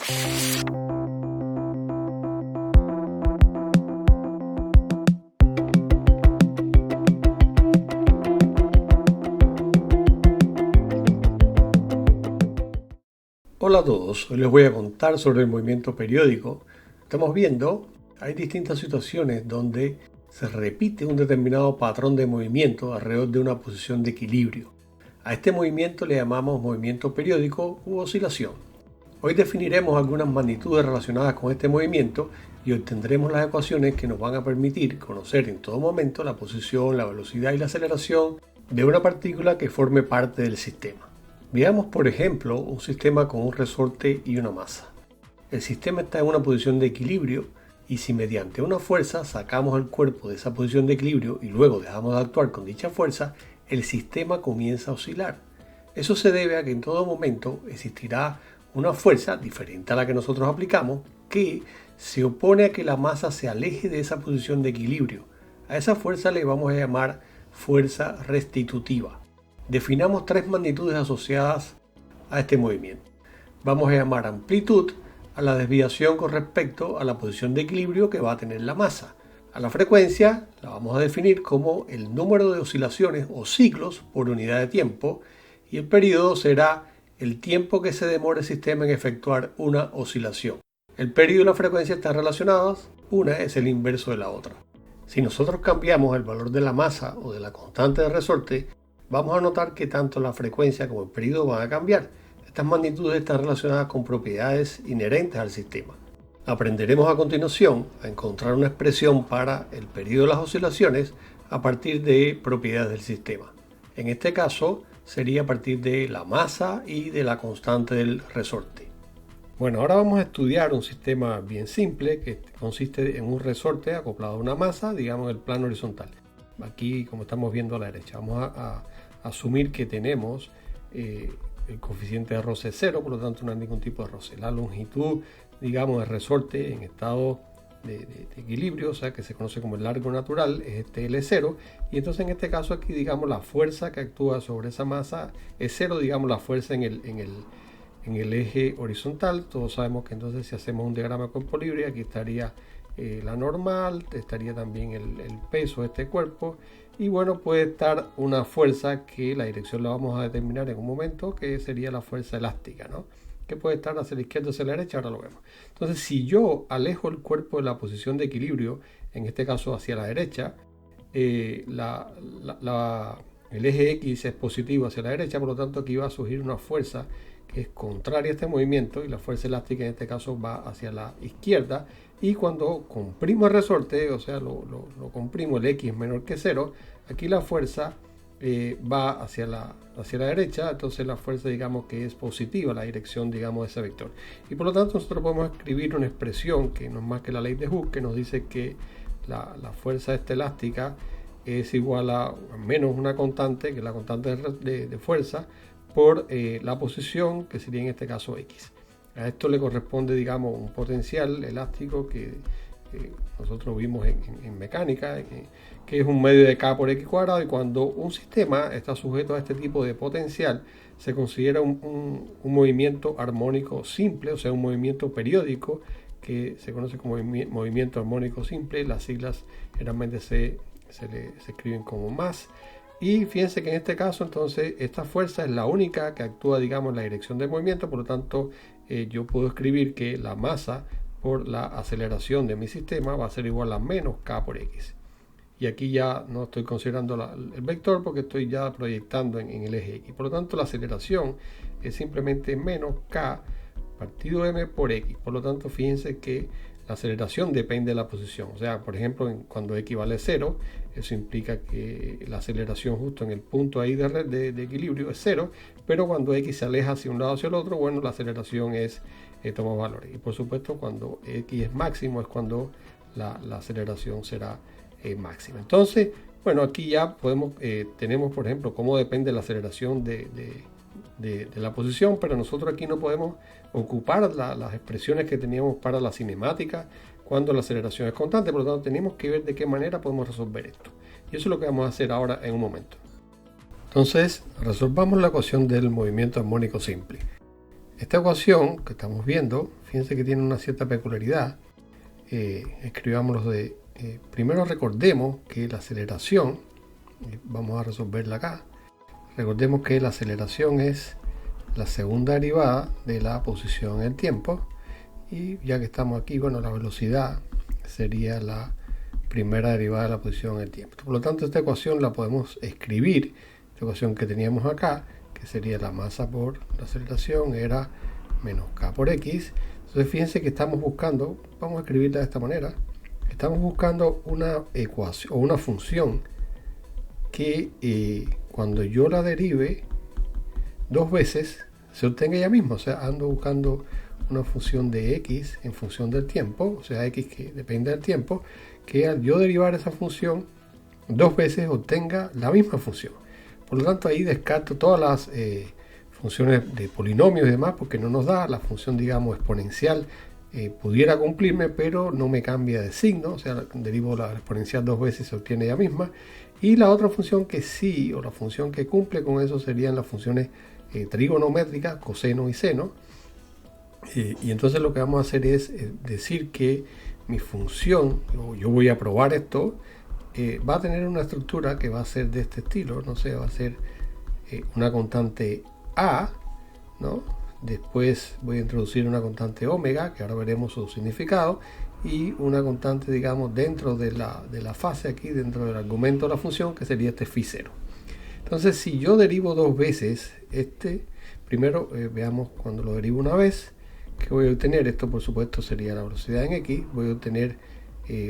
Hola a todos, hoy les voy a contar sobre el movimiento periódico. Estamos viendo, hay distintas situaciones donde se repite un determinado patrón de movimiento alrededor de una posición de equilibrio. A este movimiento le llamamos movimiento periódico u oscilación. Hoy definiremos algunas magnitudes relacionadas con este movimiento y obtendremos las ecuaciones que nos van a permitir conocer en todo momento la posición, la velocidad y la aceleración de una partícula que forme parte del sistema. Veamos, por ejemplo, un sistema con un resorte y una masa. El sistema está en una posición de equilibrio y si mediante una fuerza sacamos el cuerpo de esa posición de equilibrio y luego dejamos de actuar con dicha fuerza, el sistema comienza a oscilar. Eso se debe a que en todo momento existirá una fuerza diferente a la que nosotros aplicamos que se opone a que la masa se aleje de esa posición de equilibrio. A esa fuerza le vamos a llamar fuerza restitutiva. Definamos tres magnitudes asociadas a este movimiento. Vamos a llamar amplitud a la desviación con respecto a la posición de equilibrio que va a tener la masa. A la frecuencia la vamos a definir como el número de oscilaciones o ciclos por unidad de tiempo y el periodo será el tiempo que se demora el sistema en efectuar una oscilación. El periodo y la frecuencia están relacionados, una es el inverso de la otra. Si nosotros cambiamos el valor de la masa o de la constante de resorte, vamos a notar que tanto la frecuencia como el periodo van a cambiar. Estas magnitudes están relacionadas con propiedades inherentes al sistema. Aprenderemos a continuación a encontrar una expresión para el periodo de las oscilaciones a partir de propiedades del sistema. En este caso sería a partir de la masa y de la constante del resorte. Bueno, ahora vamos a estudiar un sistema bien simple que consiste en un resorte acoplado a una masa, digamos el plano horizontal. Aquí, como estamos viendo a la derecha, vamos a asumir que tenemos el coeficiente de roce 0, por lo tanto no hay ningún tipo de roce. La longitud, digamos, del resorte en estado de equilibrio, o sea que se conoce como el largo natural, es este L0, y entonces en este caso aquí, digamos, la fuerza que actúa sobre esa masa es 0, digamos, la fuerza en el eje horizontal. Todos sabemos que entonces si hacemos un diagrama de cuerpo libre, aquí estaría la normal, estaría también el peso de este cuerpo y bueno, puede estar una fuerza que la dirección la vamos a determinar en un momento, que sería la fuerza elástica, ¿no? Que puede estar hacia la izquierda o hacia la derecha, ahora lo vemos. Entonces, si yo alejo el cuerpo de la posición de equilibrio, en este caso hacia la derecha, el eje X es positivo hacia la derecha, por lo tanto aquí va a surgir una fuerza que es contraria a este movimiento y la fuerza elástica en este caso va hacia la izquierda, y cuando comprimo el resorte, o sea lo comprimo, el X es menor que 0, aquí la fuerza va hacia la derecha, entonces la fuerza digamos que es positiva, la dirección digamos de ese vector, y por lo tanto nosotros podemos escribir una expresión que no es más que la ley de Hooke, que nos dice que la fuerza elástica es igual a menos una constante, que es la constante de fuerza, por la posición, que sería en este caso X. A esto le corresponde, digamos, un potencial elástico que nosotros vimos en mecánica, que es un medio de K por X cuadrado, y cuando un sistema está sujeto a este tipo de potencial, se considera un movimiento armónico simple, o sea, un movimiento periódico, que se conoce como movimiento armónico simple. Las siglas generalmente se escriben como más. Y fíjense que en este caso entonces esta fuerza es la única que actúa digamos en la dirección del movimiento, por lo tanto yo puedo escribir que la masa por la aceleración de mi sistema va a ser igual a menos K por X. Y aquí ya no estoy considerando el vector porque estoy ya proyectando en el eje X. Por lo tanto la aceleración es simplemente menos K partido M por X. Por lo tanto fíjense que la aceleración depende de la posición. O sea, por ejemplo, cuando X vale 0, eso implica que la aceleración justo en el punto ahí de equilibrio es 0, pero cuando X se aleja hacia un lado hacia el otro, bueno, la aceleración toma valores. Y por supuesto, cuando X es máximo es cuando la aceleración será máxima. Entonces, bueno, aquí ya tenemos, por ejemplo, cómo depende la aceleración de la posición, pero nosotros aquí no podemos ocupar las expresiones que teníamos para la cinemática cuando la aceleración es constante. Por lo tanto, tenemos que ver de qué manera podemos resolver esto, y eso es lo que vamos a hacer ahora en un momento. Entonces, resolvamos la ecuación del movimiento armónico simple. esta ecuación que estamos viendo, fíjense que tiene una cierta peculiaridad. Escribámoslo primero recordemos que la aceleración, vamos a resolverla acá, recordemos que la aceleración es la segunda derivada de la posición en el tiempo, y ya que estamos aquí, bueno, la velocidad sería la primera derivada de la posición en el tiempo. Por lo tanto, esta ecuación la podemos escribir, esta ecuación que teníamos acá, que sería la masa por la aceleración, era menos k por x. Entonces fíjense que estamos buscando, vamos a escribirla de esta manera, estamos buscando una ecuación o una función que cuando yo la derive dos veces se obtenga ella misma. O sea, ando buscando una función de x en función del tiempo, o sea, x que depende del tiempo, que al yo derivar esa función dos veces obtenga la misma función. Por lo tanto, ahí descarto todas las funciones de polinomios y demás, porque no nos da. La función, digamos, exponencial pudiera cumplirme, pero no me cambia de signo, o sea, derivo la exponencial dos veces y se obtiene ella misma. Y la otra función que sí, o la función que cumple con eso, serían las funciones trigonométricas, coseno y seno. Y entonces lo que vamos a hacer es decir que mi función, yo voy a probar esto, va a tener una estructura que va a ser de este estilo, no sé, va a ser una constante a, ¿no? Después voy a introducir una constante omega, que ahora veremos su significado, y una constante, digamos, dentro de la fase aquí, dentro del argumento de la función, que sería este phi0. Entonces, si yo derivo dos veces primero veamos cuando lo derivo una vez, que voy a obtener, esto por supuesto sería la velocidad en x, voy a obtener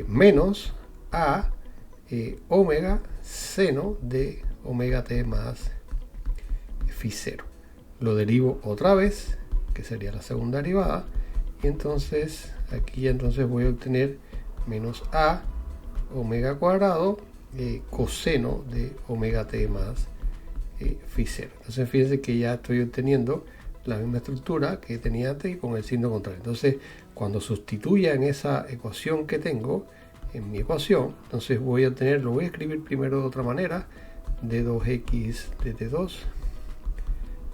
menos a omega seno de omega t más phi0. Lo derivo otra vez, que sería la segunda derivada, y entonces aquí ya entonces voy a obtener menos a omega cuadrado coseno de omega t más phi0. Entonces fíjense que ya estoy obteniendo la misma estructura que tenía antes y con el signo contrario. Entonces, cuando sustituya en esa ecuación que tengo, en mi ecuación, entonces voy a obtener, lo voy a escribir primero de otra manera, d2x de t2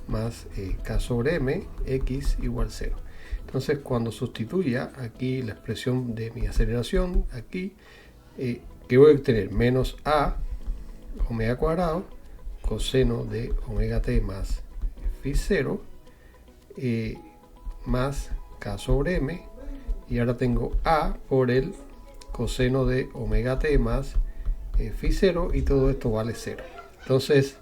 más k sobre m, x igual 0. Entonces, cuando sustituya aquí la expresión de mi aceleración, aquí, que voy a obtener menos a omega cuadrado coseno de omega t más phi0 más k sobre m, y ahora tengo a por el coseno de omega t más phi0, y todo esto vale 0. Entonces,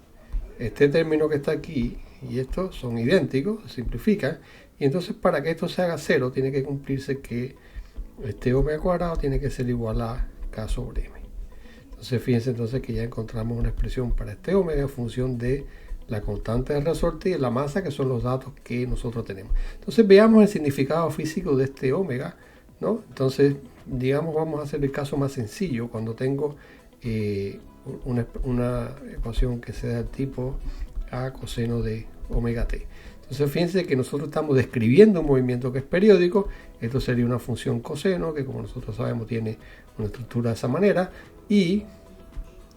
este término que está aquí y esto son idénticos, se simplifican, y entonces para que esto se haga 0 tiene que cumplirse que este omega cuadrado tiene que ser igual a k sobre m. Entonces fíjense entonces que ya encontramos una expresión para este omega en función de la constante de resorte y la masa, que son los datos que nosotros tenemos. Entonces veamos el significado físico de este omega, ¿no? Entonces, digamos, vamos a hacer el caso más sencillo, cuando tengo una ecuación que sea del tipo a coseno de omega t. Entonces fíjense que nosotros estamos describiendo un movimiento que es periódico. Esto sería una función coseno, que como nosotros sabemos tiene una estructura de esa manera, y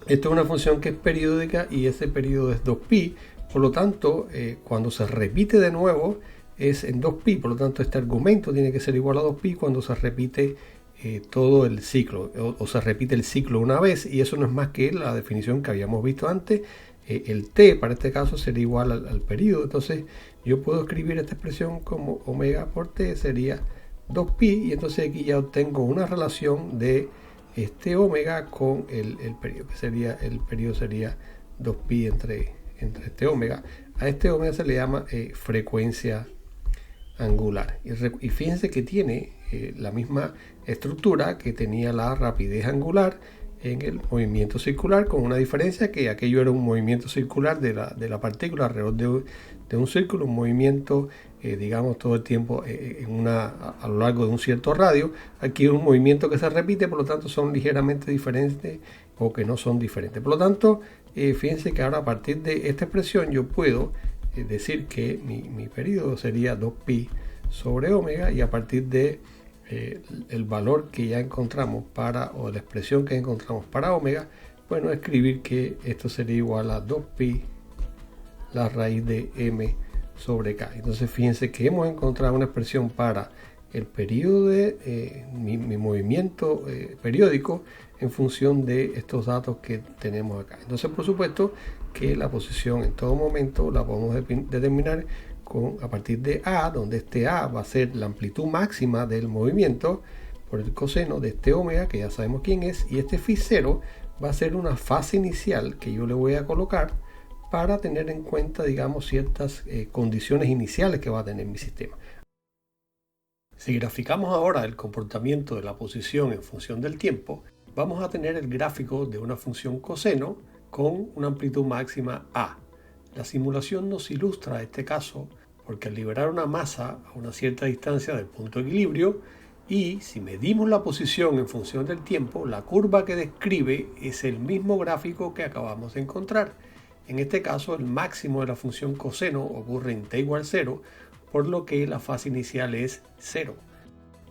esto es una función que es periódica y ese periodo es 2pi. Por lo tanto, cuando se repite de nuevo es en 2pi. Por lo tanto, este argumento tiene que ser igual a 2pi cuando se repite todo el ciclo, o se repite el ciclo una vez, y eso no es más que la definición que habíamos visto antes. El t para este caso sería igual al periodo. Entonces yo puedo escribir esta expresión como omega por t sería 2pi, y entonces aquí ya obtengo una relación de este omega con el periodo, que sería el periodo sería 2pi entre este omega. A este omega se le llama frecuencia angular, y fíjense que tiene la misma estructura que tenía la rapidez angular en el movimiento circular, con una diferencia que aquello era un movimiento circular de la partícula alrededor de un círculo, un movimiento digamos todo el tiempo a lo largo de un cierto radio. Aquí es un movimiento que se repite, por lo tanto son ligeramente diferentes o que no son diferentes. Por lo tanto, fíjense que ahora a partir de esta expresión yo puedo decir que mi periodo sería 2pi sobre omega, y a partir de el valor que ya encontramos o la expresión que encontramos para omega, bueno, escribir que esto sería igual a 2pi la raíz de m sobre K. Entonces fíjense que hemos encontrado una expresión para el periodo de mi movimiento periódico en función de estos datos que tenemos acá. Entonces, por supuesto que la posición en todo momento la podemos determinar a partir de A, donde este A va a ser la amplitud máxima del movimiento por el coseno de este omega, que ya sabemos quién es, y este phi 0 va a ser una fase inicial que yo le voy a colocar para tener en cuenta, digamos, ciertas condiciones iniciales que va a tener mi sistema. Si graficamos ahora el comportamiento de la posición en función del tiempo, vamos a tener el gráfico de una función coseno con una amplitud máxima A. La simulación nos ilustra este caso porque al liberar una masa a una cierta distancia del punto de equilibrio y si medimos la posición en función del tiempo, la curva que describe es el mismo gráfico que acabamos de encontrar. En este caso, el máximo de la función coseno ocurre en t igual 0, por lo que la fase inicial es 0.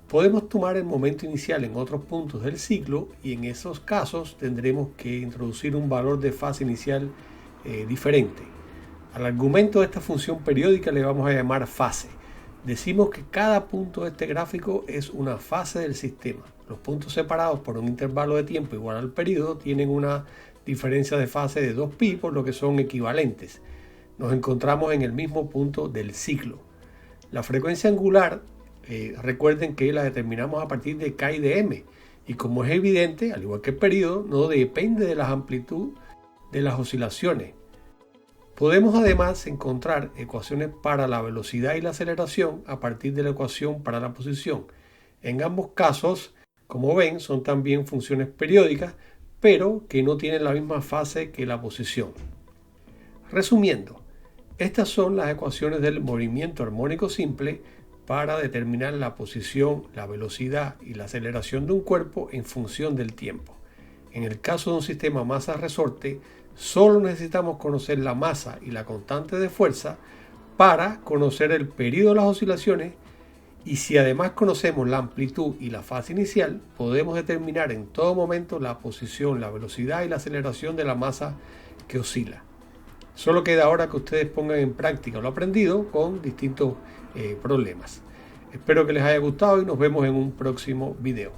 Podemos tomar el momento inicial en otros puntos del ciclo y en esos casos tendremos que introducir un valor de fase inicial diferente. Al argumento de esta función periódica le vamos a llamar fase. Decimos que cada punto de este gráfico es una fase del sistema. Los puntos separados por un intervalo de tiempo igual al periodo tienen una diferencia de fase de 2π, por lo que son equivalentes. Nos encontramos en el mismo punto del ciclo. La frecuencia angular, recuerden que la determinamos a partir de K y de M. Y como es evidente, al igual que el periodo, no depende de la amplitud de las oscilaciones. Podemos además encontrar ecuaciones para la velocidad y la aceleración a partir de la ecuación para la posición. En ambos casos, como ven, son también funciones periódicas, pero que no tienen la misma fase que la posición. Resumiendo, estas son las ecuaciones del movimiento armónico simple para determinar la posición, la velocidad y la aceleración de un cuerpo en función del tiempo. En el caso de un sistema masa-resorte, solo necesitamos conocer la masa y la constante de fuerza para conocer el periodo de las oscilaciones, y si además conocemos la amplitud y la fase inicial, podemos determinar en todo momento la posición, la velocidad y la aceleración de la masa que oscila. Solo queda ahora que ustedes pongan en práctica lo aprendido con distintos problemas. Espero que les haya gustado y nos vemos en un próximo video.